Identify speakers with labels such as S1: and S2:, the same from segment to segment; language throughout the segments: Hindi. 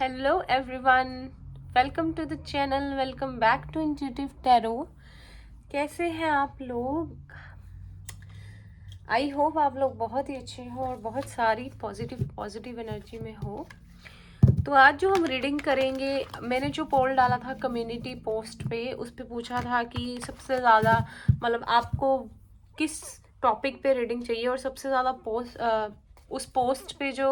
S1: Hello everyone, welcome to the channel, welcome back to intuitive tarot. कैसे हैं आप लोग? आई होप आप लोग बहुत ही अच्छे हो और बहुत सारी पॉजिटिव एनर्जी में हो। तो आज जो हम रीडिंग करेंगे, मैंने जो पोल डाला था कम्युनिटी पोस्ट पे, उस पे पूछा था कि सबसे ज़्यादा मतलब आपको किस टॉपिक पे रीडिंग चाहिए, और सबसे ज़्यादा उस पोस्ट पे जो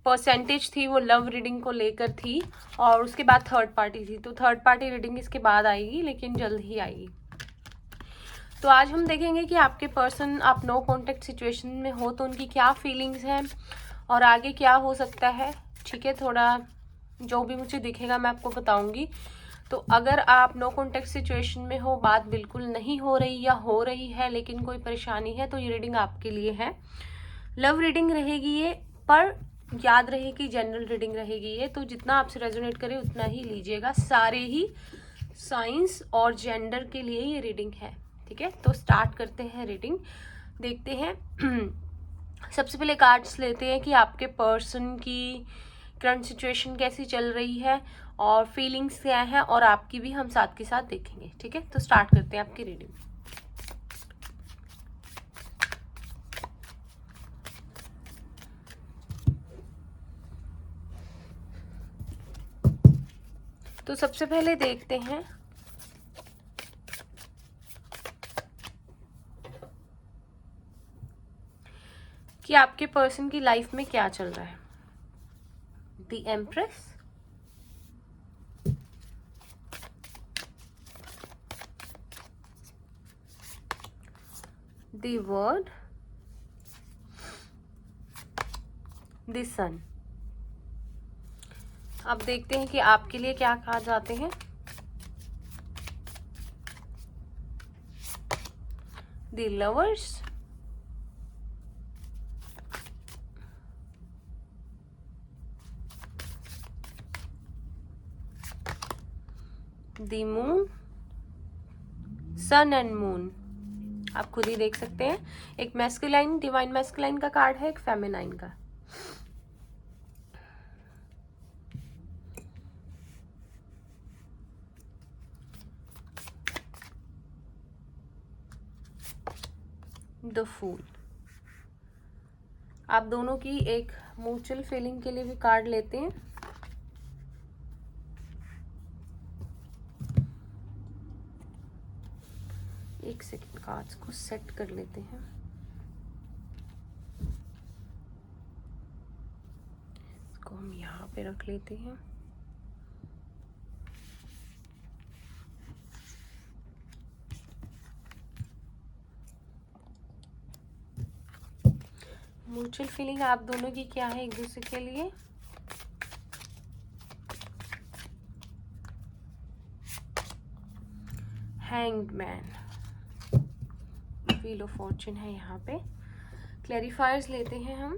S1: परसेंटेज थी वो लव रीडिंग को लेकर थी, और उसके बाद थर्ड पार्टी थी। तो थर्ड पार्टी रीडिंग इसके बाद आएगी, लेकिन जल्द ही आएगी। तो आज हम देखेंगे कि आपके पर्सन, आप नो कॉन्टेक्ट सिचुएशन में हो तो उनकी क्या फीलिंग्स हैं और आगे क्या हो सकता है। ठीक है, थोड़ा जो भी मुझे दिखेगा मैं आपको बताऊंगी। तो अगर आप नो कॉन्टेक्ट सिचुएशन में हो, बात बिल्कुल नहीं हो रही या हो रही है लेकिन कोई परेशानी है, तो ये रीडिंग आपके लिए है। लव रीडिंग रहेगी ये, पर याद रहे कि जनरल रीडिंग रहेगी ये, तो जितना आपसे रेजोनेट करे उतना ही लीजिएगा। सारे ही साइंस और जेंडर के लिए ये रीडिंग है। ठीक है, तो स्टार्ट करते हैं रीडिंग, देखते हैं। सबसे पहले कार्ड्स लेते हैं कि आपके पर्सन की करंट सिचुएशन कैसी चल रही है और फीलिंग्स क्या है, और आपकी भी हम साथ के साथ देखेंगे। ठीक है, तो स्टार्ट करते हैं आपकी रीडिंग। तो सबसे पहले देखते हैं कि आपके पर्सन की लाइफ में क्या चल रहा है। The empress, the world, the sun. अब देखते हैं कि आपके लिए क्या कहा जाते हैं। The lovers, the moon, sun and moon. आप खुद ही देख सकते हैं, एक मैस्कुलाइन, डिवाइन मैस्कुलाइन का कार्ड है, एक फेमिनाइन का। The fool. आप दोनों की एक म्यूचुअल फीलिंग के लिए भी कार्ड लेते हैं। एक सेकेंड, कार्ड्स को सेट कर लेते हैं। इसको हम यहाँ पे रख लेते हैं। म्यूचुअल फीलिंग आप दोनों की क्या है एक दूसरे के लिए? Hanged man, wheel of Fortune है यहाँ पे। क्लैरिफायर्स लेते हैं हम।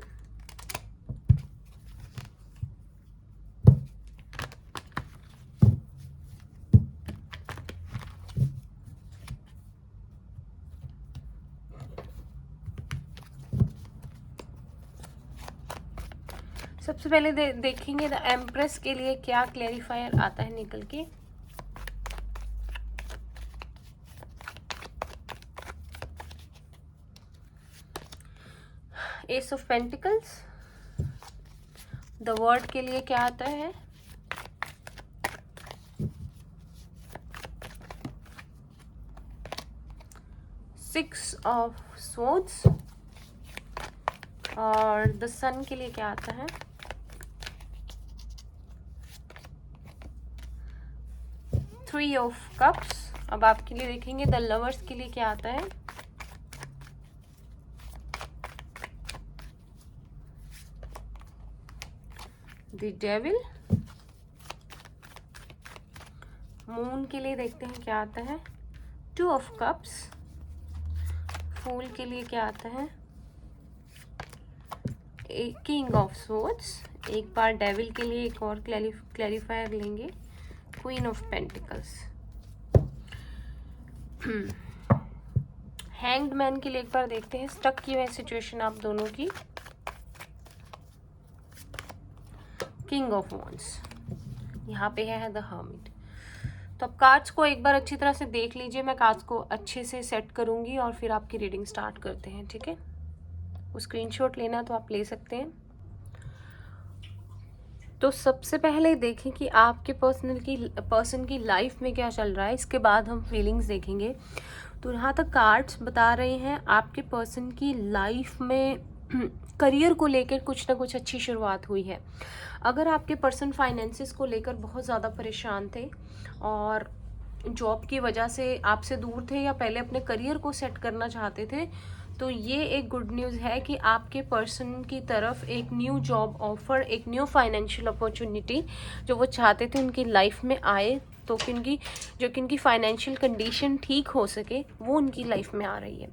S1: सबसे पहले देखेंगे द एम्प्रेस के लिए क्या क्लैरिफायर आता है निकल के। S of pentacles. The word के लिए क्या आता है? Six of swords. और द सन के लिए क्या आता है? Three of cups. अब आपके लिए देखेंगे द लवर्स के लिए क्या आता है। The devil. मून के लिए देखते हैं क्या आता है। Two of cups. फूल के लिए क्या आता है? King of swords. एक बार डेविल के लिए एक और क्लैरिफायर लेंगे, queen of pentacles. Hanged man के लिए एक बार देखते हैं, स्टक की हुई सिचुएशन आप दोनों की। किंग ऑफ वॉन्ड्स, यहाँ पे है द हर्मिट। तो अब कार्ड्स को एक बार अच्छी तरह से देख लीजिए, मैं कार्ड्स को अच्छे से सेट करूँगी और फिर आपकी रीडिंग स्टार्ट करते हैं, ठीक है। वो स्क्रीनशॉट लेना तो आप ले सकते हैं। तो सबसे पहले देखें कि आपके पर्सन की लाइफ में क्या चल रहा है, इसके बाद हम फीलिंग्स देखेंगे। तो यहाँ तक कार्ड्स बता रहे हैं आपके पर्सन की लाइफ में करियर को लेकर कुछ ना कुछ अच्छी शुरुआत हुई है। अगर आपके पर्सन फाइनेंसेस को लेकर बहुत ज़्यादा परेशान थे और जॉब की वजह से आपसे दूर थे या पहले अपने करियर को सेट करना चाहते थे, तो ये एक गुड न्यूज़ है कि आपके पर्सन की तरफ एक न्यू जॉब ऑफर, एक न्यू फाइनेंशियल अपॉर्चुनिटी जो वो चाहते थे उनकी लाइफ में आए। तो किनकी फाइनेंशियल कंडीशन ठीक हो सके वो उनकी लाइफ में आ रही है।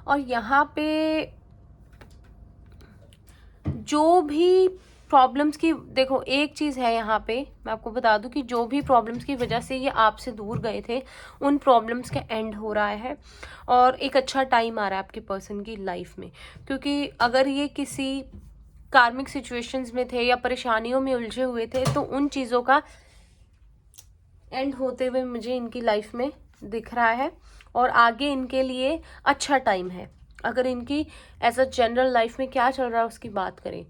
S1: और यहाँ पे जो भी प्रॉब्लम्स की, देखो एक चीज़ है यहाँ पे, मैं आपको बता दूं कि जो भी प्रॉब्लम्स की वजह से ये आपसे दूर गए थे उन प्रॉब्लम्स का एंड हो रहा है और एक अच्छा टाइम आ रहा है आपके पर्सन की लाइफ में। क्योंकि अगर ये किसी कार्मिक सिचुएशंस में थे या परेशानियों में उलझे हुए थे तो उन चीज़ों का एंड होते हुए मुझे इनकी लाइफ में दिख रहा है और आगे इनके लिए अच्छा टाइम है। अगर इनकी एज अ जनरल लाइफ में क्या चल रहा है उसकी बात करें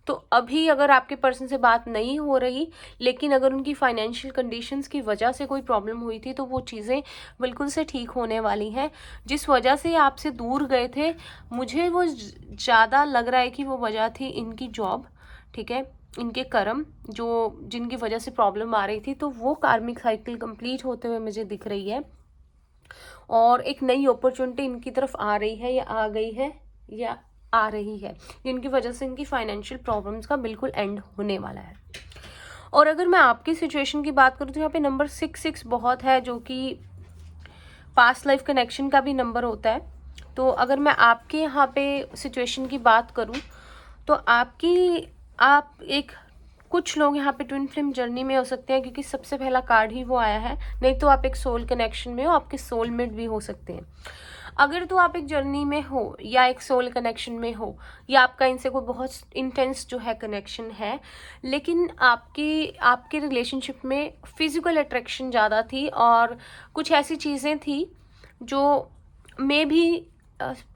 S1: तो अभी अगर आपके पर्सन से बात नहीं हो रही, लेकिन अगर उनकी फाइनेंशियल कंडीशंस की वजह से कोई प्रॉब्लम हुई थी तो वो चीज़ें बिल्कुल से ठीक होने वाली हैं। जिस वजह से आपसे दूर गए थे, मुझे वो ज़्यादा लग रहा है कि वो वजह थी इनकी जॉब, ठीक है, इनके कर्म जो जिनकी वजह से प्रॉब्लम आ रही थी। तो वो कार्मिक साइकिल कंप्लीट होते हुए मुझे दिख रही है और एक नई अपॉर्चुनिटी इनकी तरफ आ रही है या आ गई है या आ रही है, जिनकी वजह से इनकी फाइनेंशियल प्रॉब्लम्स का बिल्कुल एंड होने वाला है। और अगर मैं आपकी सिचुएशन की बात करूँ तो यहाँ पे नंबर 66 बहुत है, जो कि पास्ट लाइफ कनेक्शन का भी नंबर होता है। तो अगर मैं आपके यहाँ पे सिचुएशन की बात करूँ तो आप एक कुछ लोग यहाँ पे ट्विन फ्लेम जर्नी में हो सकते हैं, क्योंकि सबसे पहला कार्ड ही वो आया है। नहीं तो आप एक सोल कनेक्शन में हो, आपके सोलमेट भी हो सकते हैं। अगर तो आप एक जर्नी में हो या एक सोल कनेक्शन में हो या आपका इनसे कोई बहुत इंटेंस जो है कनेक्शन है, लेकिन आपके रिलेशनशिप में फिजिकल अट्रैक्शन ज़्यादा थी और कुछ ऐसी चीज़ें थी जो मे भी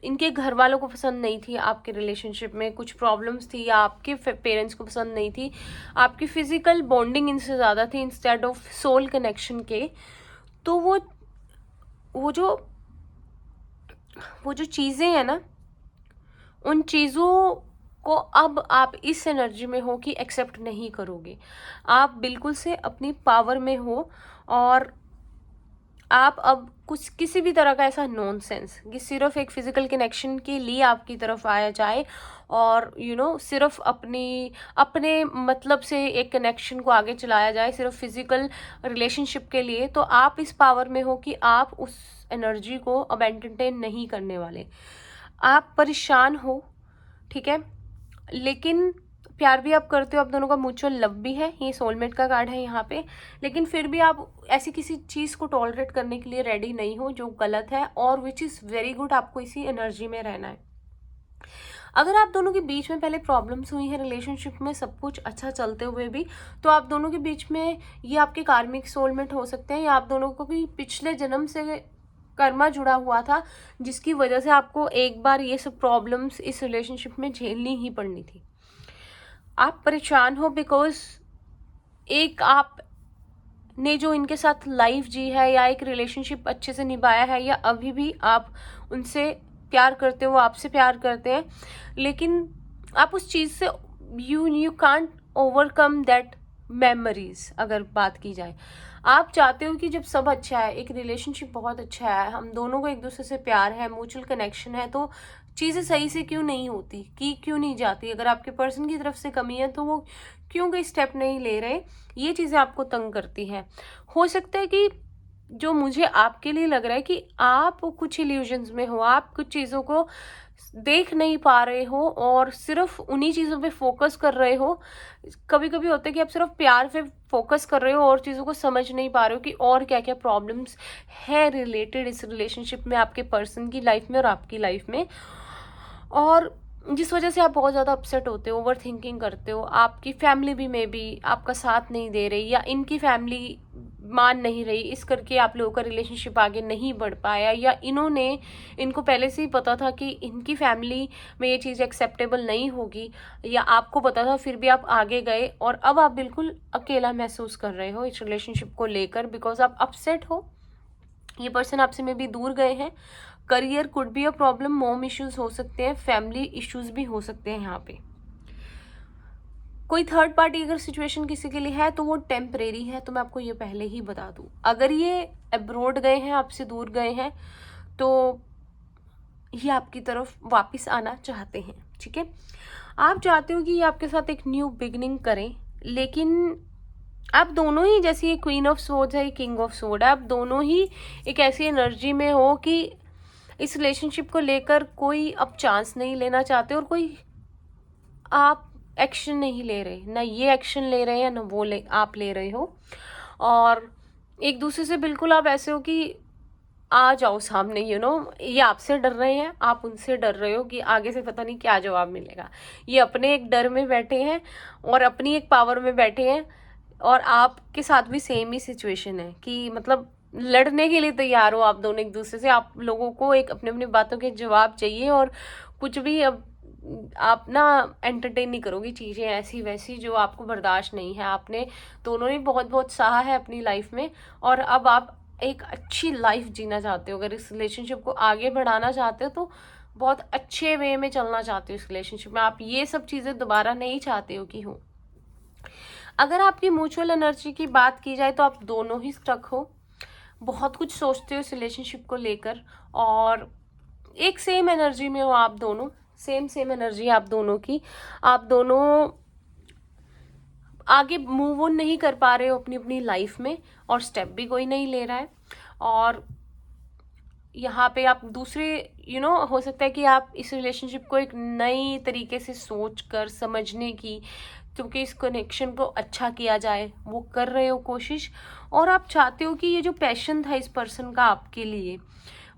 S1: इनके घर वालों को पसंद नहीं थी। आपके रिलेशनशिप में कुछ प्रॉब्लम्स थी या आपके पेरेंट्स को पसंद नहीं थी। आपकी फिजिकल बॉन्डिंग इनसे ज़्यादा थी इंस्टेड ऑफ सोल कनेक्शन के। तो वो जो चीज़ें हैं ना, उन चीज़ों को अब आप इस एनर्जी में हो कि एक्सेप्ट नहीं करोगे। आप बिल्कुल से अपनी पावर में हो और आप अब किसी भी तरह का ऐसा नॉनसेंस कि सिर्फ एक फिजिकल कनेक्शन के लिए आपकी तरफ आया जाए और सिर्फ अपने मतलब से एक कनेक्शन को आगे चलाया जाए सिर्फ फिजिकल रिलेशनशिप के लिए, तो आप इस पावर में हो कि आप उस एनर्जी को अब एंटरटेन नहीं करने वाले। आप परेशान हो, ठीक है, लेकिन प्यार भी आप करते हो, आप दोनों का म्यूचुअल लव भी है, ये सोलमेट का कार्ड है यहाँ पे। लेकिन फिर भी आप ऐसी किसी चीज़ को टॉलरेट करने के लिए रेडी नहीं हो जो गलत है, और विच इज़ वेरी गुड। आपको इसी एनर्जी में रहना है। अगर आप दोनों के बीच में पहले प्रॉब्लम्स हुई हैं रिलेशनशिप में, सब कुछ अच्छा चलते हुए भी, तो आप दोनों के बीच में ये आपके कार्मिक सोलमेट हो सकते हैं या आप दोनों को भी पिछले जन्म से कर्मा जुड़ा हुआ था, जिसकी वजह से आपको एक बार ये सब प्रॉब्लम्स इस रिलेशनशिप में झेलनी ही पड़नी थी। आप परेशान हो बिकॉज एक आप ने जो इनके साथ लाइफ जी है या एक रिलेशनशिप अच्छे से निभाया है या अभी भी आप उनसे प्यार करते हो, आपसे प्यार करते हैं, लेकिन आप उस चीज़ से you can't overcome that memories. अगर बात की जाए, आप चाहते हो कि जब सब अच्छा है, एक रिलेशनशिप बहुत अच्छा है, हम दोनों को एक दूसरे से प्यार है, म्यूचुअल कनेक्शन है, तो चीज़ें सही से क्यों नहीं होती, क्यों नहीं जाती। अगर आपके पर्सन की तरफ से कमी है तो वो क्यों कोई स्टेप नहीं ले रहे, ये चीज़ें आपको तंग करती हैं। हो सकता है कि जो मुझे आपके लिए लग रहा है कि आप कुछ इल्यूजन्स में हो, आप कुछ चीज़ों को देख नहीं पा रहे हो और सिर्फ उन्हीं चीज़ों पे फोकस कर रहे हो। कभी कभी होता है कि आप सिर्फ प्यार पे फोकस कर रहे हो और चीज़ों को समझ नहीं पा रहे हो कि और क्या क्या प्रॉब्लम्स है रिलेटेड इस रिलेशनशिप में, आपके पर्सन की लाइफ में और आपकी लाइफ में। और जिस वजह से आप बहुत ज़्यादा अपसेट होते हो, ओवर थिंकिंग करते हो। आपकी फैमिली भी मे बी आपका साथ नहीं दे रही, या इनकी फैमिली मान नहीं रही, इस करके आप लोगों का रिलेशनशिप आगे नहीं बढ़ पाया, या इनको पहले से ही पता था कि इनकी फैमिली में ये चीज़ एक्सेप्टेबल नहीं होगी, या आपको पता था फिर भी आप आगे गए, और अब आप बिल्कुल अकेला महसूस कर रहे हो इस रिलेशनशिप को लेकर, बिकॉज आप अपसेट हो। ये पर्सन आपसे में भी दूर गए हैं। Career could be a problem, मोम इश्यूज हो सकते हैं, फैमिली इश्यूज भी हो सकते हैं। यहाँ पे कोई थर्ड पार्टी अगर सिचुएशन किसी के लिए है तो वो टेम्परेरी है, तो मैं आपको ये पहले ही बता दूं। अगर ये अब्रोड गए हैं, आपसे दूर गए हैं, तो ये आपकी तरफ वापस आना चाहते हैं, ठीक है। आप चाहते हो कि ये आपके साथ एक न्यू बिगनिंग करें, लेकिन आप दोनों ही, जैसे ये क्वीन ऑफ सोर्ड्स है, ये किंग ऑफ सोर्ड है, आप दोनों ही एक ऐसी एनर्जी में हो कि इस रिलेशनशिप को लेकर कोई अब चांस नहीं लेना चाहते, और कोई आप एक्शन नहीं ले रहे, ना ये एक्शन ले रहे हैं ना वो आप ले रहे हो, और एक दूसरे से बिल्कुल आप ऐसे हो कि आ जाओ सामने, ये आपसे डर रहे हैं, आप उनसे डर रहे हो कि आगे से पता नहीं क्या जवाब मिलेगा। ये अपने एक डर में बैठे हैं और अपनी एक पावर में बैठे हैं, और आपके साथ भी सेम ही सिचुएशन है कि मतलब लड़ने के लिए तैयार हो आप दोनों एक दूसरे से। आप लोगों को एक अपनी अपनी बातों के जवाब चाहिए, और कुछ भी अब आप ना एंटरटेन नहीं करोगी चीज़ें ऐसी वैसी जो आपको बर्दाश्त नहीं है। आपने दोनों ने बहुत बहुत सहा है अपनी लाइफ में, और अब आप एक अच्छी लाइफ जीना चाहते हो। अगर इस रिलेशनशिप को आगे बढ़ाना चाहते हो तो बहुत अच्छे वे में चलना चाहते हो इस रिलेशनशिप में। आप ये सब चीज़ें दोबारा नहीं चाहते हो कि हो। अगर आपकी म्यूचुअल एनर्जी की बात की जाए तो आप दोनों ही स्टक हो, बहुत कुछ सोचते हो इस रिलेशनशिप को लेकर, और एक सेम एनर्जी में हो आप दोनों, सेम एनर्जी आप दोनों की। आप दोनों आगे मूव ऑन नहीं कर पा रहे हो अपनी अपनी लाइफ में, और स्टेप भी कोई नहीं ले रहा है। और यहाँ पे आप दूसरे हो सकता है कि आप इस रिलेशनशिप को एक नई तरीके से सोच कर समझने की, क्योंकि इस कनेक्शन को अच्छा किया जाए वो कर रहे हो कोशिश, और आप चाहते हो कि ये जो पैशन था इस पर्सन का आपके लिए,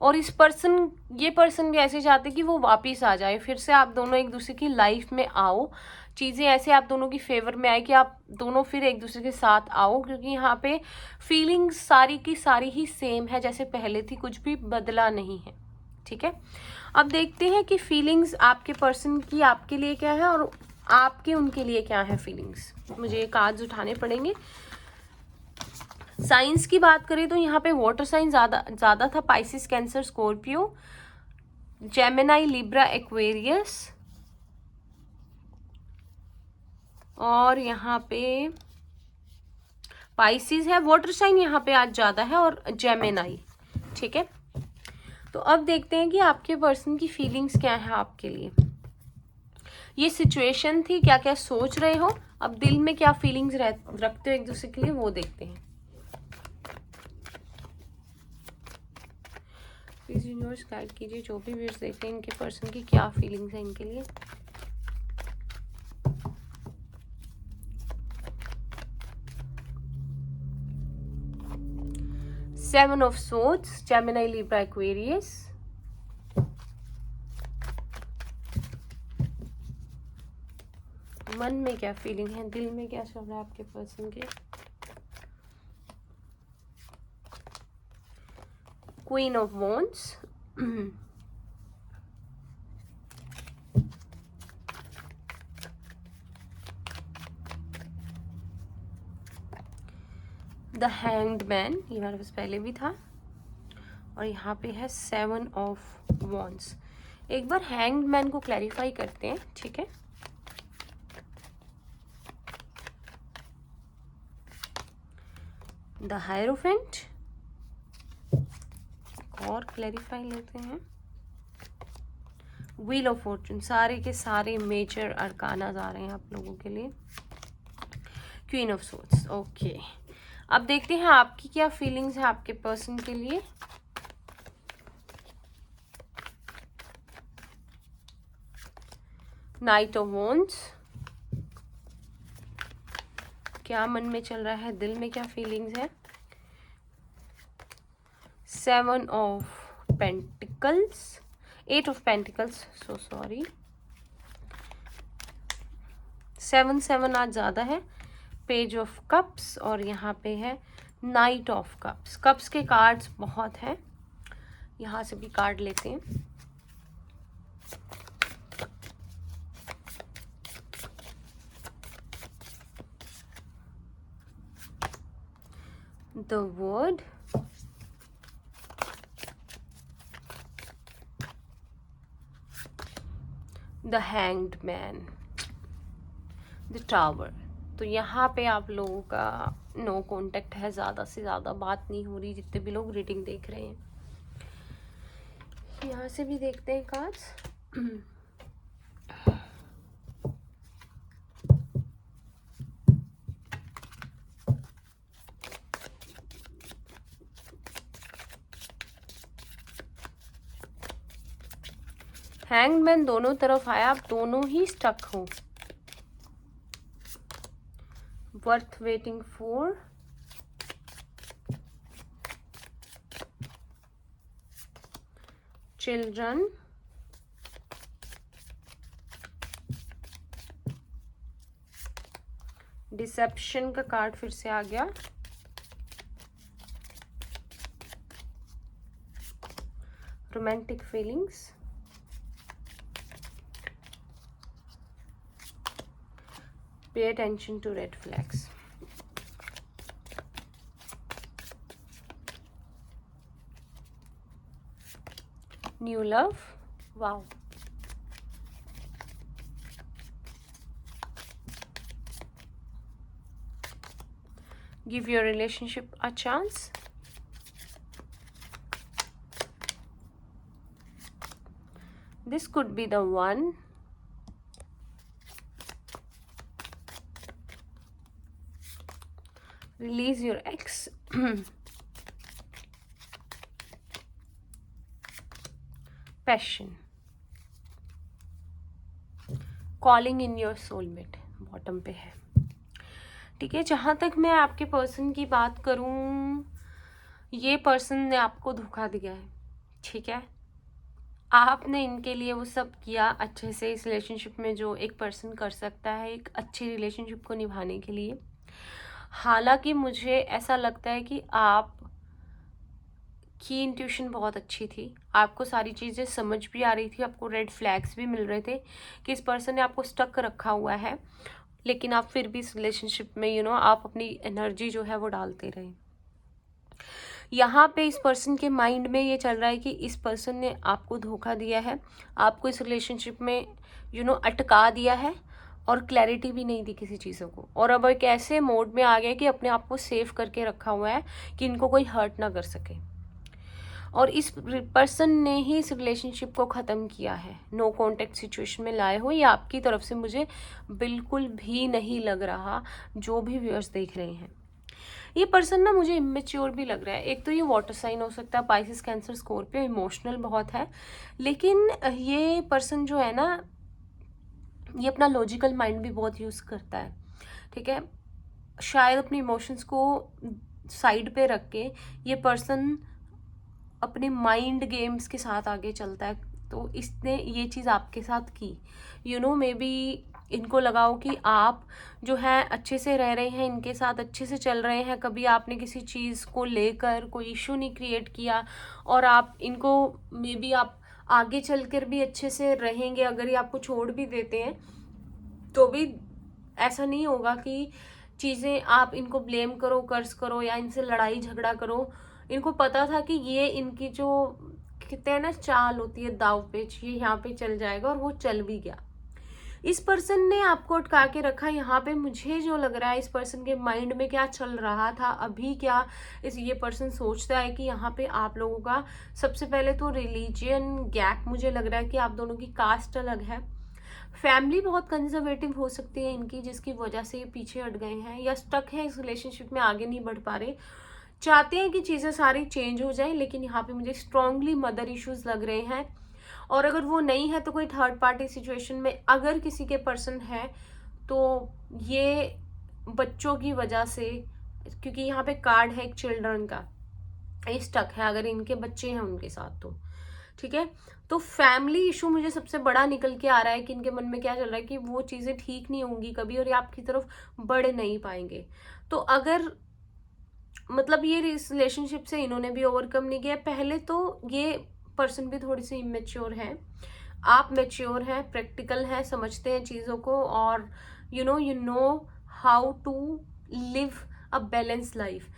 S1: और ये पर्सन भी ऐसे चाहते कि वो वापस आ जाए, फिर से आप दोनों एक दूसरे की लाइफ में आओ, चीज़ें ऐसे आप दोनों की फेवर में आए कि आप दोनों फिर एक दूसरे के साथ आओ, क्योंकि यहाँ पे फीलिंग्स सारी की सारी ही सेम है जैसे पहले थी, कुछ भी बदला नहीं है, ठीक है। अब देखते हैं कि फीलिंग्स आपके पर्सन की आपके लिए क्या है, और आपके उनके लिए क्या है फीलिंग्स। मुझे कार्ड्स उठाने पड़ेंगे। साइंस की बात करें तो यहाँ पे वाटर साइन ज़्यादा था, Pisces, cancer, Scorpio, Gemini, Libra, Aquarius, और यहाँ पे पाइसिस है। वाटर साइन यहाँ पे आज ज़्यादा है, और जेमिनाई, ठीक है। तो अब देखते हैं कि आपके पर्सन की फीलिंग्स क्या है आपके लिए। ये सिचुएशन थी, क्या क्या सोच रहे हो, अब दिल में क्या फीलिंग्स रखते हो एक दूसरे के लिए वो देखते हैं। प्लीज यूनिवर्स गाइड कीजिए, जो भी व्यूअर्स देखते हैं इनके पर्सन की क्या फीलिंग्स है इनके लिए। Seven of swords, Gemini, Libra, Aquarius, मन में क्या फीलिंग है, दिल में क्या चल रहा है आपके पर्सन के। Queen of wands, the hanged man, ये हमारे पास पहले भी था, और यहाँ पे है सेवन ऑफ वॉन्ड्स। एक बार हैंग्ड मैन को क्लैरिफाई करते हैं, ठीक है। द हायरोफेंट, और क्लैरिफाई लेते हैं। व्हील ऑफ फॉर्चून, सारे के सारे मेजर अरकाना आ रहे हैं आप लोगों के लिए। Queen of swords, okay. अब देखते हैं आपकी क्या फीलिंग्स है आपके पर्सन के लिए। नाइट ऑफ वॉन्ड्स, क्या मन में चल रहा है, दिल में क्या फीलिंग्स है। Seven of pentacles, eight of pentacles, so sorry. 7 आज ज़्यादा है। पेज ऑफ कप्स और यहाँ पे है नाइट ऑफ कप्स। कप्स के कार्ड्स बहुत हैं, यहाँ से भी कार्ड लेते हैं। The world, the hanged man, the tower. तो यहाँ पे आप लोगों का नो कांटेक्ट है, ज़्यादा से ज़्यादा बात नहीं हो रही जितने भी लोग रीडिंग देख रहे हैं। यहाँ से भी देखते हैं कार्ड्स। हैंगमैन दोनों तरफ आया, आप दोनों ही स्टक हो। Worth waiting for, children, deception का कार्ड फिर से आ गया, romantic feelings, pay attention to red flags, new love, wow, give your relationship a chance, this could be the one, release your ex, passion, calling in your soulmate, bottom पे है। ठीक है, जहाँ तक मैं आपके पर्सन की बात करूँ, ये पर्सन ने आपको धोखा दिया है। ठीक है, आपने इनके लिए वो सब किया अच्छे से इस रिलेशनशिप में जो एक पर्सन कर सकता है एक अच्छी रिलेशनशिप को निभाने के लिए। हालांकि मुझे ऐसा लगता है कि आप की इंट्यूशन बहुत अच्छी थी, आपको सारी चीज़ें समझ भी आ रही थी, आपको रेड फ्लैग्स भी मिल रहे थे कि इस पर्सन ने आपको स्टक रखा हुआ है, लेकिन आप फिर भी इस रिलेशनशिप में आप अपनी एनर्जी जो है वो डालते रहे। यहाँ पे इस पर्सन के माइंड में ये चल रहा है कि इस पर्सन ने आपको धोखा दिया है, आपको इस रिलेशनशिप में अटका दिया है और क्लैरिटी भी नहीं दी किसी चीज़ों को, और अब एक ऐसे मोड में आ गया कि अपने आप को सेव करके रखा हुआ है कि इनको कोई हर्ट ना कर सके। और इस पर्सन ने ही इस रिलेशनशिप को ख़त्म किया है, नो कांटेक्ट सिचुएशन में लाए हो। ये आपकी तरफ से मुझे बिल्कुल भी नहीं लग रहा, जो भी व्यूअर्स देख रहे हैं। ये पर्सन ना मुझे इमेच्योर भी लग रहा है। एक तो ये वाटर साइन हो सकता है, पाइसेस, कैंसर, स्कॉर्पियो, इमोशनल बहुत है, लेकिन ये पर्सन जो है ना, ये अपना लॉजिकल माइंड भी बहुत यूज़ करता है। ठीक है, शायद अपने इमोशंस को साइड पे रख के ये पर्सन अपने माइंड गेम्स के साथ आगे चलता है। तो इसने ये चीज़ आपके साथ की, मे बी इनको लगाओ कि आप जो है अच्छे से रह रहे हैं, इनके साथ अच्छे से चल रहे हैं, कभी आपने किसी चीज़ को लेकर कोई इशू नहीं क्रिएट किया, और आप इनको मे बी आप आगे चलकर भी अच्छे से रहेंगे। अगर ये आपको छोड़ भी देते हैं तो भी ऐसा नहीं होगा कि चीज़ें आप इनको ब्लेम करो, कर्ज करो या इनसे लड़ाई झगड़ा करो। इनको पता था कि ये इनकी जो कहते हैं ना चाल होती है, दाव पेच, ये यहाँ पे चल जाएगा, और वो चल भी गया। इस पर्सन ने आपको अटका के रखा। यहाँ पे मुझे जो लग रहा है इस पर्सन के माइंड में क्या चल रहा था अभी, क्या ये पर्सन सोचता है कि यहाँ पे आप लोगों का सबसे पहले तो रिलीजियन गैप मुझे लग रहा है कि आप दोनों की कास्ट अलग है। फैमिली बहुत कंजर्वेटिव हो सकती है इनकी, जिसकी वजह से ये पीछे हट गए हैं या स्टक है इस रिलेशनशिप में, आगे नहीं बढ़ पा रहे। चाहते हैं कि चीज़ें सारी चेंज हो जाए, लेकिन यहाँ पे मुझे स्ट्रांगली मदर इश्यूज लग रहे हैं। और अगर वो नहीं है तो कोई थर्ड पार्टी सिचुएशन में अगर किसी के पर्सन है तो ये बच्चों की वजह से, क्योंकि यहाँ पे कार्ड है एक चिल्ड्रन का, ये स्टक है अगर इनके बच्चे हैं उनके साथ तो। ठीक है। तो फैमिली इशू मुझे सबसे बड़ा निकल के आ रहा है कि इनके मन में क्या चल रहा है कि वो चीज़ें ठीक नहीं होंगी कभी और ये आपकी तरफ बढ़ नहीं पाएंगे। तो अगर मतलब ये रिलेशनशिप से इन्होंने भी ओवरकम नहीं किया पहले, तो ये पर्सन भी थोड़ी सी इमेच्योर है, आप मेच्योर हैं, प्रैक्टिकल हैं, समझते हैं चीज़ों को, और you know how to live a balance life.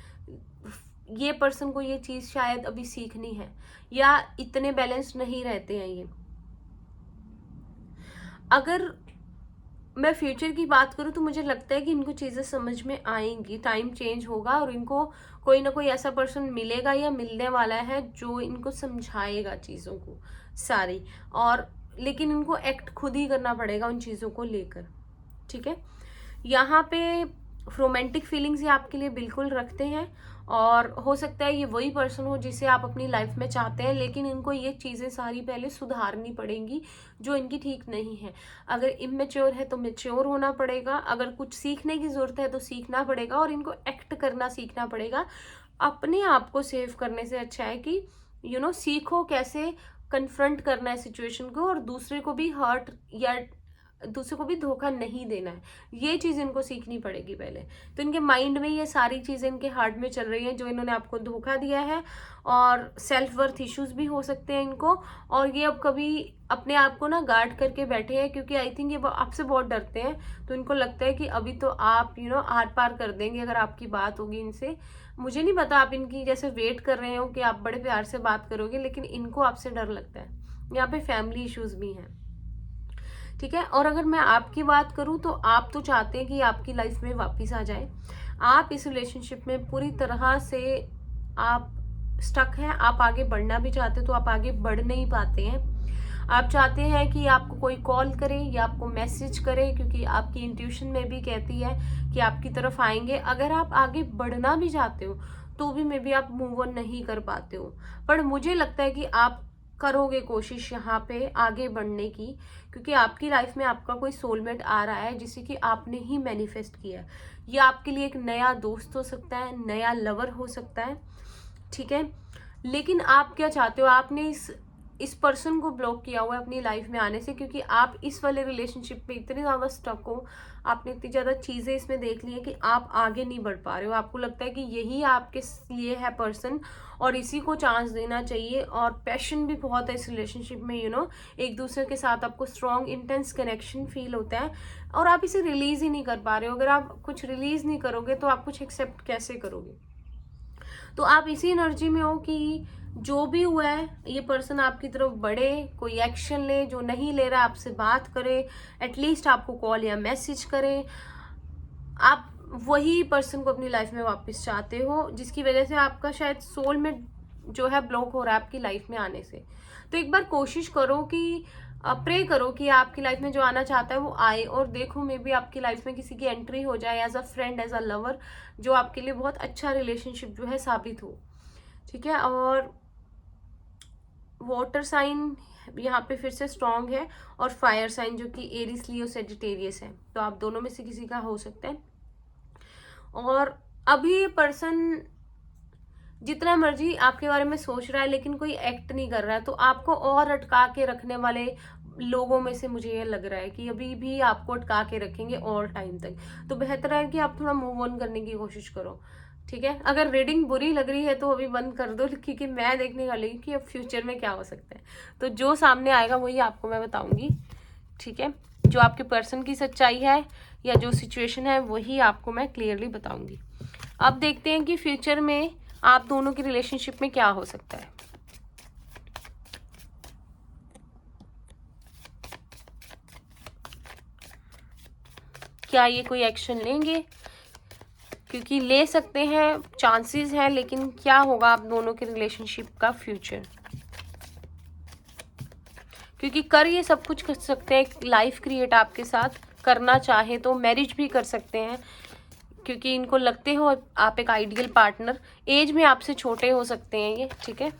S1: ये पर्सन को ये चीज़ शायद अभी सीखनी है, या इतने बैलेंस नहीं रहते हैं ये। अगर मैं फ्यूचर की बात करूँ तो मुझे लगता है कि इनको चीज़ें समझ में आएंगी, टाइम चेंज होगा और इनको कोई ना कोई ऐसा पर्सन मिलेगा या मिलने वाला है जो इनको समझाएगा चीज़ों को सारी, और लेकिन इनको एक्ट खुद ही करना पड़ेगा उन चीज़ों को लेकर, ठीक है। यहाँ पे रोमांटिक फीलिंग्स ये आपके लिए बिल्कुल रखते हैं, और हो सकता है ये वही पर्सन हो जिसे आप अपनी लाइफ में चाहते हैं, लेकिन इनको ये चीज़ें सारी पहले सुधारनी पड़ेंगी जो इनकी ठीक नहीं है। अगर इमेच्योर है तो मेच्योर होना पड़ेगा, अगर कुछ सीखने की ज़रूरत है तो सीखना पड़ेगा, और इनको एक्ट करना सीखना पड़ेगा। अपने आप को सेव करने से अच्छा है कि सीखो कैसे कन्फ्रंट करना है सिचुएशन को, और दूसरे को भी हर्ट या दूसरे को भी धोखा नहीं देना है, ये चीज़ इनको सीखनी पड़ेगी पहले। तो इनके माइंड में ये सारी चीज़ें इनके हार्ट में चल रही हैं जो इन्होंने आपको धोखा दिया है, और सेल्फ वर्थ इश्यूज भी हो सकते हैं इनको, और ये अब कभी अपने आप को ना गार्ड करके बैठे हैं, क्योंकि आई थिंक ये आपसे बहुत डरते हैं। तो इनको लगता है कि अभी तो आप आर पार कर देंगे अगर आपकी बात होगी इनसे। मुझे नहीं पता, आप इनकी जैसे वेट कर रहे हो कि आप बड़े प्यार से बात करोगे, लेकिन इनको आपसे डर लगता है। यहाँ पे फैमिली इश्यूज भी हैं, ठीक है। और अगर मैं आपकी बात करूं तो आप तो चाहते हैं कि आपकी लाइफ में वापस आ जाए, आप इस रिलेशनशिप में पूरी तरह से आप स्टक हैं, आप आगे बढ़ना भी चाहते तो आप आगे बढ़ नहीं पाते हैं। आप चाहते हैं कि आपको कोई कॉल करे या आपको मैसेज करे, क्योंकि आपकी इंट्यूशन में भी कहती है कि आपकी तरफ आएंगे। अगर आप आगे बढ़ना भी चाहते हो तो भी मे बी आप मूव ऑन नहीं कर पाते हो, पर मुझे लगता है कि आप करोगे कोशिश यहाँ पे आगे बढ़ने की, क्योंकि आपकी लाइफ में आपका कोई सोलमेट आ रहा है जिसे कि आपने ही मैनिफेस्ट किया है। ये आपके लिए एक नया दोस्त हो सकता है, नया लवर हो सकता है, ठीक है। लेकिन आप क्या चाहते हो, आपने इस पर्सन को ब्लॉक किया हुआ है अपनी लाइफ में आने से, क्योंकि आप इस वाले रिलेशनशिप में इतने ज़्यादा स्टक हो, आपने इतनी ज़्यादा चीज़ें इसमें देख ली है कि आप आगे नहीं बढ़ पा रहे हो। आपको लगता है कि यही आपके लिए है पर्सन और इसी को चांस देना चाहिए, और पैशन भी बहुत है इस रिलेशनशिप में, एक दूसरे के साथ आपको स्ट्रॉन्ग इंटेंस कनेक्शन फील होता है, और आप इसे रिलीज़ ही नहीं कर पा रहे हो। अगर आप कुछ रिलीज़ नहीं करोगे तो आप कुछ एक्सेप्ट कैसे करोगे? तो आप इसी एनर्जी में हो कि जो भी हुआ है ये पर्सन आपकी तरफ बढ़े, कोई एक्शन ले, जो नहीं ले रहा आपसे बात करे, एटलीस्ट आपको कॉल या मैसेज करे। आप वही पर्सन को अपनी लाइफ में वापस चाहते हो, जिसकी वजह से आपका शायद सोल में जो है ब्लॉक हो रहा है आपकी लाइफ में आने से। तो एक बार कोशिश करो कि प्रे करो कि आपकी लाइफ में जो आना चाहता है वो आए, और देखो मे बी आपकी लाइफ में किसी की एंट्री हो जाए as a friend, as a lover, जो आपके लिए बहुत अच्छा रिलेशनशिप जो है साबित हो, ठीक है। और वाटर साइन यहाँ पे फिर से स्ट्रांग है, और फायर साइन जो कि एरिस, लियो, सेजिटेरियस है, तो आप दोनों में से किसी का हो सकता है। और अभी ये पर्सन जितना मर्जी आपके बारे में सोच रहा है लेकिन कोई एक्ट नहीं कर रहा है, तो आपको और अटका के रखने वाले लोगों में से मुझे ये लग रहा है कि अभी भी आपको अटका के रखेंगे और टाइम तक। तो बेहतर है कि आप थोड़ा मूव ऑन करने की कोशिश करो, ठीक है। अगर रीडिंग बुरी लग रही है तो अभी बंद कर दो, क्योंकि मैं देखने वाली हूँ कि अब फ्यूचर में क्या हो सकता है। तो जो सामने आएगा वही आपको मैं बताऊंगी, ठीक है। जो आपके पर्सन की सच्चाई है या जो सिचुएशन है वही आपको मैं क्लियरली बताऊंगी। अब देखते हैं कि फ्यूचर में आप दोनों की रिलेशनशिप में क्या हो सकता है। क्या ये कोई एक्शन लेंगे? क्योंकि ले सकते हैं, चांसेस है, लेकिन क्या होगा आप दोनों के रिलेशनशिप का फ्यूचर? क्योंकि कर ये सब कुछ कर सकते हैं, एक लाइफ क्रिएट आपके साथ करना चाहे तो मैरिज भी कर सकते हैं, क्योंकि इनको लगते हो आप एक आइडियल पार्टनर। एज में आपसे छोटे हो सकते हैं ये, ठीक है।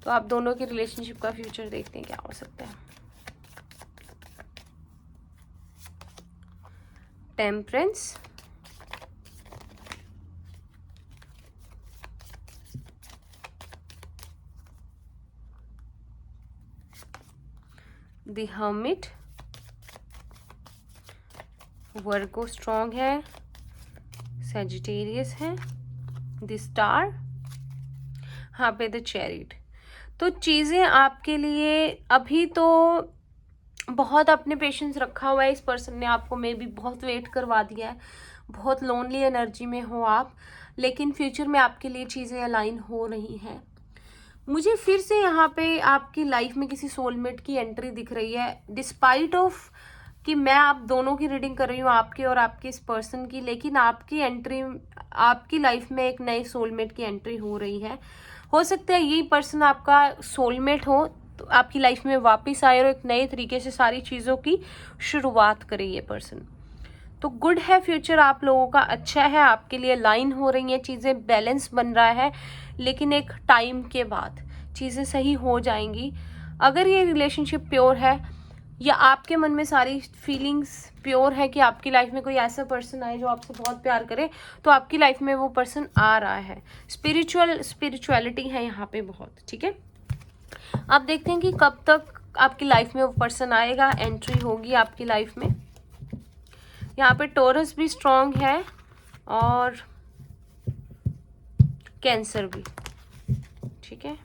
S1: तो आप दोनों के रिलेशनशिप का फ्यूचर देखते हैं क्या हो सकता है। Temperance, the hermit, Virgo strong है, सैजिटेरियस है, द स्टार, यहाँ पे द चैरिट। तो चीज़ें आपके लिए अभी तो बहुत अपने पेशेंस रखा हुआ है इस पर्सन ने, आपको मे बी बहुत वेट करवा दिया है, बहुत लोनली एनर्जी में हो आप, लेकिन फ्यूचर में आपके लिए चीज़ें अलाइन हो रही हैं। मुझे फिर से यहाँ पे आपकी लाइफ में किसी सोलमेट की एंट्री दिख रही है, डिस्पाइट ऑफ कि मैं आप दोनों की रीडिंग कर रही हूँ, आपके और आपके इस पर्सन की, लेकिन आपकी एंट्री, आपकी लाइफ में एक नए सोलमेट की एंट्री हो रही है। हो सकता है यही पर्सन आपका सोलमेट हो, तो आपकी लाइफ में वापस आए और एक नए तरीके से सारी चीज़ों की शुरुआत करे ये पर्सन। तो गुड है, फ्यूचर आप लोगों का अच्छा है, आपके लिए लाइन हो रही हैं चीज़ें, बैलेंस बन रहा है, लेकिन एक टाइम के बाद चीज़ें सही हो जाएंगी। अगर ये रिलेशनशिप प्योर है या आपके मन में सारी फीलिंग्स प्योर है कि आपकी लाइफ में कोई ऐसा पर्सन आए जो आपसे बहुत प्यार करे, तो आपकी लाइफ में वो पर्सन आ रहा है। स्पिरिचुअलिटी है यहाँ पे बहुत, ठीक है। आप देखते हैं कि कब तक आपकी लाइफ में वो पर्सन आएगा, एंट्री होगी आपकी लाइफ में। यहाँ पे टॉरस भी स्ट्रॉन्ग है और कैंसर भी, ठीक है,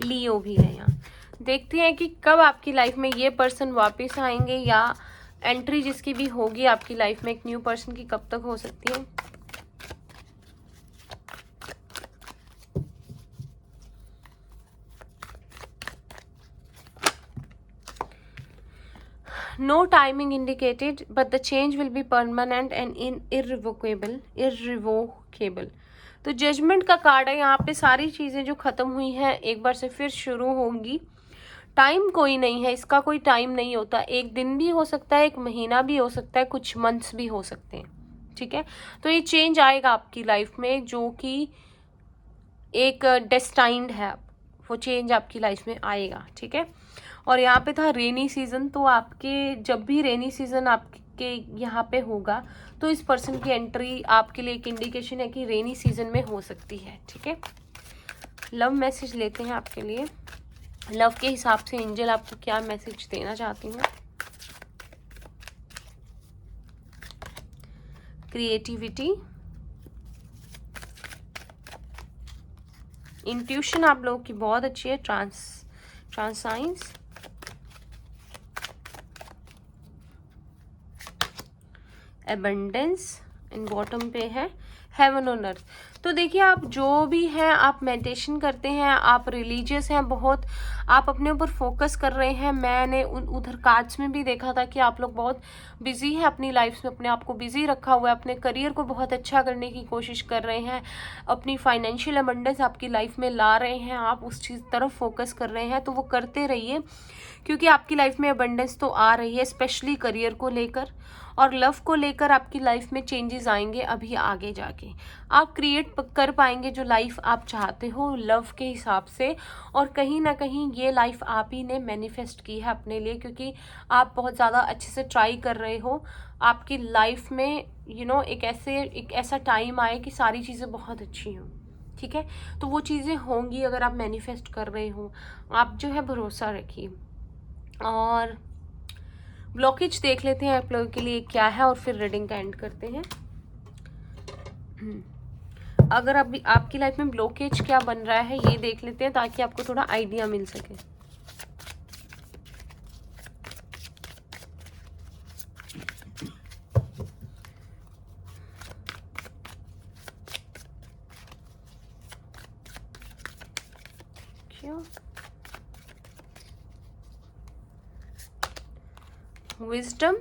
S1: लियो भी है यहाँ। देखते हैं कि कब आपकी लाइफ में ये पर्सन वापस आएंगे, या एंट्री जिसकी भी होगी आपकी लाइफ में एक न्यू पर्सन की कब तक हो सकती है। No timing indicated, but the change will be permanent and irrevocable. तो जजमेंट का कार्ड है यहाँ पे, सारी चीज़ें जो ख़त्म हुई हैं एक बार से फिर शुरू होंगी। टाइम कोई नहीं है, इसका कोई टाइम नहीं होता, एक दिन भी हो सकता है, एक महीना भी हो सकता है, कुछ मंथ्स भी हो सकते हैं, ठीक है। तो ये चेंज आएगा आपकी लाइफ में जो कि एक डेस्टाइंड है, वो चेंज आपकी लाइफ में आएगा, ठीक है। और यहाँ पे था रेनी सीजन, तो आपके जब भी रेनी सीजन आपके यहाँ पे होगा तो इस पर्सन की एंट्री आपके लिए एक इंडिकेशन है कि रेनी सीजन में हो सकती है, ठीक है। लव मैसेज लेते हैं आपके लिए, लव के हिसाब से एंजल आपको क्या मैसेज देना चाहती हैं। क्रिएटिविटी, इंट्यूशन आप लोगों की बहुत अच्छी है, ट्रांसाइंस, एबंडेंस, एंड बॉटम पे है हेवन ऑन अर्थ। तो देखिए, आप जो भी हैं, आप मेडिटेशन करते हैं, आप रिलीजियस हैं बहुत, आप अपने ऊपर फोकस कर रहे हैं। मैंने उधर कार्ड्स में भी देखा था कि आप लोग बहुत बिजी हैं अपनी लाइफ में, अपने आप को बिजी रखा हुआ है, अपने करियर को बहुत अच्छा करने की कोशिश कर रहे हैं, अपनी फाइनेंशियल अबंडेंस आपकी लाइफ में ला रहे हैं, आप उस चीज़ तरफ फोकस कर रहे हैं। तो वो करते रहिए, क्योंकि आपकी लाइफ में अबंडेंस तो आ रही है, स्पेशली करियर को लेकर और लव को लेकर आपकी लाइफ में चेंजेस आएंगे अभी आगे जाके। आप क्रिएट कर पाएंगे जो लाइफ आप चाहते हो लव के हिसाब से, और कहीं ना कहीं ये लाइफ आप ही ने मैनिफेस्ट की है अपने लिए, क्योंकि आप बहुत ज़्यादा अच्छे से ट्राई कर रहे हो। आपकी लाइफ में एक ऐसा टाइम आए कि सारी चीज़ें बहुत अच्छी हों, ठीक है। तो वो चीज़ें होंगी अगर आप मैनिफेस्ट कर रहे हो, आप जो है भरोसा रखिए। और ब्लॉकेज देख लेते हैं आप लोगों के लिए क्या है और फिर रीडिंग का एंड करते हैं। अगर अभी आपकी लाइफ में ब्लॉकेज क्या बन रहा है ये देख लेते हैं, ताकि आपको थोड़ा आइडिया मिल सके। क्यों? Wisdom,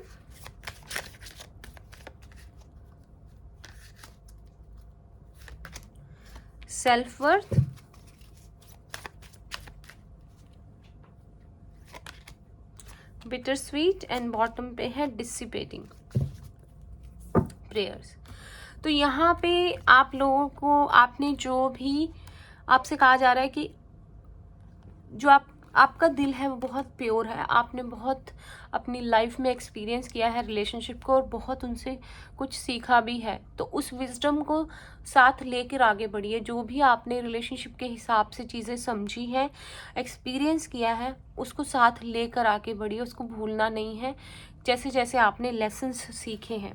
S1: self worth, bitter sweet, and bottom पे है डिसिपेटिंग प्रेयर्स। तो यहाँ पे आप लोगों को, आपने जो भी, आपसे कहा जा रहा है कि जो आप आपका दिल है वो बहुत प्योर है, आपने बहुत अपनी लाइफ में एक्सपीरियंस किया है रिलेशनशिप को और बहुत उनसे कुछ सीखा भी है। तो उस विजडम को साथ लेकर आगे बढ़िए। जो भी आपने रिलेशनशिप के हिसाब से चीज़ें समझी हैं, एक्सपीरियंस किया है, उसको साथ लेकर आगे बढ़िए, उसको भूलना नहीं है जैसे जैसे आपने लेसन्स सीखे हैं।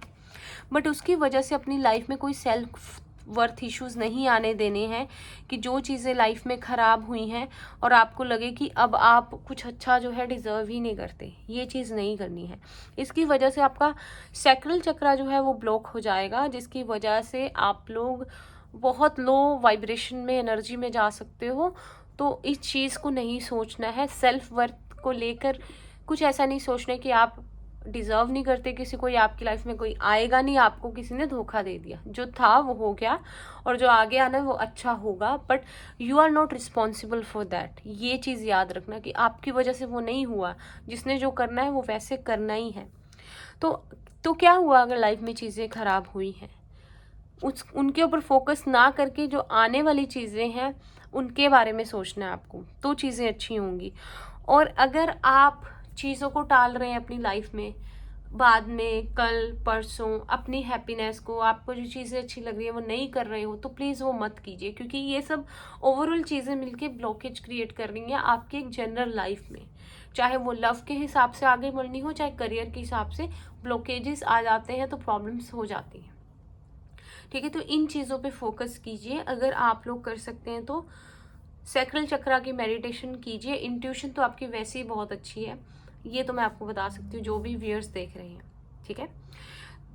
S1: बट उसकी वजह से अपनी लाइफ में कोई सेल्फ वर्थ इश्यूज़ नहीं आने देने हैं कि जो चीज़ें लाइफ में ख़राब हुई हैं और आपको लगे कि अब आप कुछ अच्छा जो है डिज़र्व ही नहीं करते। ये चीज़ नहीं करनी है। इसकी वजह से आपका सैक्रल चक्रा जो है वो ब्लॉक हो जाएगा, जिसकी वजह से आप लोग बहुत लो वाइब्रेशन में, एनर्जी में जा सकते हो। तो इस चीज़ को नहीं सोचना है। सेल्फ वर्थ को लेकर कुछ ऐसा नहीं सोचना है कि आप डिज़र्व नहीं करते किसी को, या आपकी लाइफ में कोई आएगा नहीं, आपको किसी ने धोखा दे दिया। जो था वो हो गया और जो आगे आना है वो अच्छा होगा, but you are not responsible for that. ये चीज़ याद रखना कि आपकी वजह से वो नहीं हुआ। जिसने जो करना है वो वैसे करना ही है। तो क्या हुआ अगर लाइफ में चीज़ें ख़राब हुई हैं, उनके ऊपर फोकस ना करके जो आने वाली चीज़ें हैं उनके बारे में सोचना है आपको, तो चीज़ें अच्छी होंगी। और अगर आप चीज़ों को टाल रहे हैं अपनी लाइफ में, बाद में, कल परसों, अपनी हैप्पीनेस को, आपको जो चीज़ें अच्छी लग रही है वो नहीं कर रहे हो, तो प्लीज़ वो मत कीजिए, क्योंकि ये सब ओवरऑल चीज़ें मिलके ब्लॉकेज क्रिएट कर रही हैं आपकी एक जनरल लाइफ में। चाहे वो लव के हिसाब से आगे बढ़नी हो, चाहे करियर के हिसाब से, ब्लॉकेजेस आ जाते हैं तो प्रॉब्लम्स हो जाती हैं। ठीक है, तो इन चीज़ों पे फोकस कीजिए। अगर आप लोग कर सकते हैं तो सैक्रल चक्रा की मेडिटेशन कीजिए। इंट्यूशन तो आपकी वैसे ही बहुत अच्छी है, ये तो मैं आपको बता सकती हूँ, जो भी व्यूअर्स देख रहे हैं। ठीक है,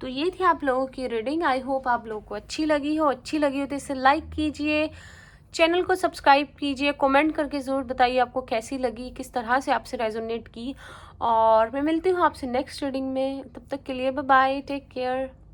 S1: तो ये थी आप लोगों की रीडिंग। आई होप आप लोगों को अच्छी लगी हो तो इसे लाइक कीजिए, चैनल को सब्सक्राइब कीजिए, कमेंट करके ज़रूर बताइए आपको कैसी लगी, किस तरह से आपसे रेजोनेट की। और मैं मिलती हूँ आपसे नेक्स्ट रीडिंग में। तब तक के लिए बाय बाय, टेक केयर।